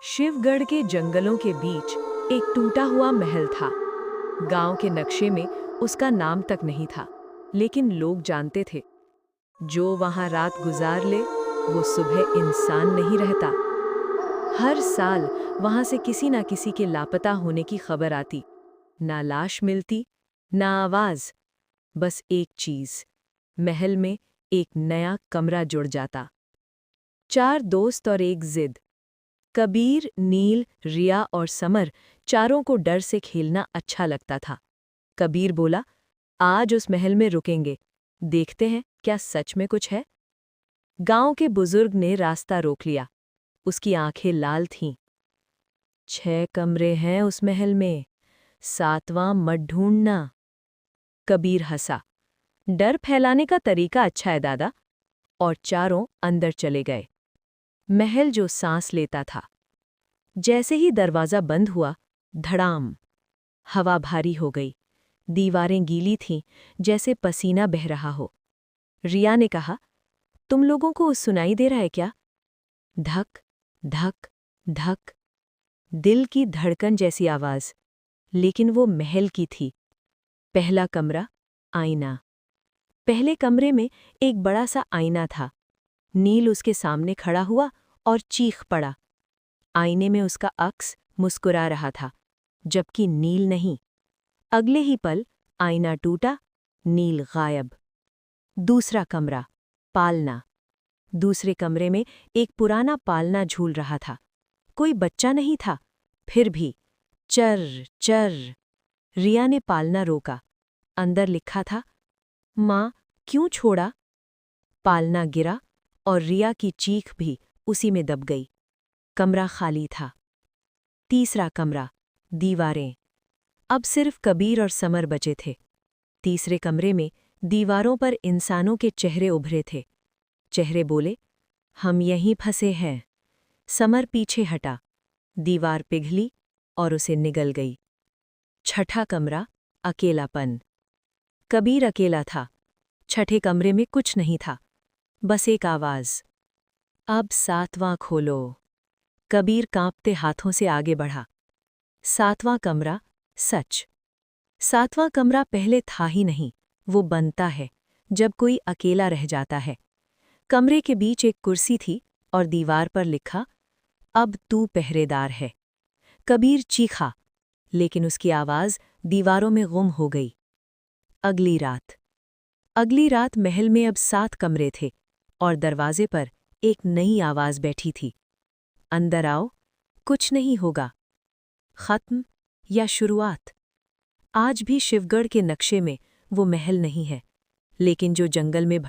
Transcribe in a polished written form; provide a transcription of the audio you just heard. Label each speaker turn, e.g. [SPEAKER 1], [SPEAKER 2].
[SPEAKER 1] शिवगढ़ के जंगलों के बीच एक टूटा हुआ महल था। गांव के नक्शे में उसका नाम तक नहीं था, लेकिन लोग जानते थे, जो वहां रात गुजार ले वो सुबह इंसान नहीं रहता। हर साल वहां से किसी ना किसी के लापता होने की खबर आती। ना लाश मिलती, ना आवाज, बस एक चीज, महल में एक नया कमरा जुड़ जाता। 4 दोस्त और एक जिद। कबीर, नील, रिया और समर चारों को डर से खेलना अच्छा लगता था। कबीर बोला, आज उस महल में रुकेंगे, देखते हैं क्या सच में कुछ है। गांव के बुजुर्ग ने रास्ता रोक लिया। उसकी आंखें लाल थीं। 6 कमरे हैं उस महल में, 7वां मत ढूंढना। कबीर हंसा, डर फैलाने का तरीका अच्छा है दादा। और चारों अंदर चले गए। महल जो सांस लेता था। जैसे ही दरवाजा बंद हुआ, धड़ाम, हवा भारी हो गई। दीवारें गीली थीं, जैसे पसीना बह रहा हो। रिया ने कहा, तुम लोगों को सुनाई दे रहा है क्या? धक, धक, धक, दिल की धड़कन जैसी आवाज, लेकिन वो महल की थी। पहला कमरा, आईना। पहले कमरे में एक बड़ा सा आईना था। नील उसके सामने खड़ा हुआ और चीख पड़ा। आईने में उसका अक्स मुस्कुरा रहा था, जबकि नील नहीं। अगले ही पल आईना टूटा, नील गायब। दूसरा कमरा, पालना। दूसरे कमरे में एक पुराना पालना झूल रहा था। कोई बच्चा नहीं था, फिर भी चर चर। रिया ने पालना रोका। अंदर लिखा था, माँ क्यों छोड़ा? पालना गिरा और रिया की चीख भी उसी में दब गई। कमरा खाली था। तीसरा कमरा, दीवारें। अब सिर्फ कबीर और समर बचे थे। तीसरे कमरे में दीवारों पर इंसानों के चेहरे उभरे थे। चेहरे बोले, हम यहीं फंसे हैं। समर पीछे हटा। दीवार पिघली और उसे निगल गई। छठा कमरा, अकेलापन। कबीर अकेला था। छठे कमरे में कुछ नहीं था, बस एक आवाज, अब 7वां खोलो। कबीर कांपते हाथों से आगे बढ़ा। 7वां कमरा, सच। 7वां कमरा पहले था ही नहीं, वो बनता है जब कोई अकेला रह जाता है। कमरे के बीच एक कुर्सी थी और दीवार पर लिखा, अब तू पहरेदार है। कबीर चीखा, लेकिन उसकी आवाज दीवारों में गुम हो गई। अगली रात। अगली रात महल में अब 7 कमरे थे और दरवाजे पर एक नई आवाज बैठी थी, अंदर आओ, कुछ नहीं होगा। खत्म या शुरुआत? आज भी शिवगढ़ के नक्शे में वो महल नहीं है, लेकिन जो जंगल में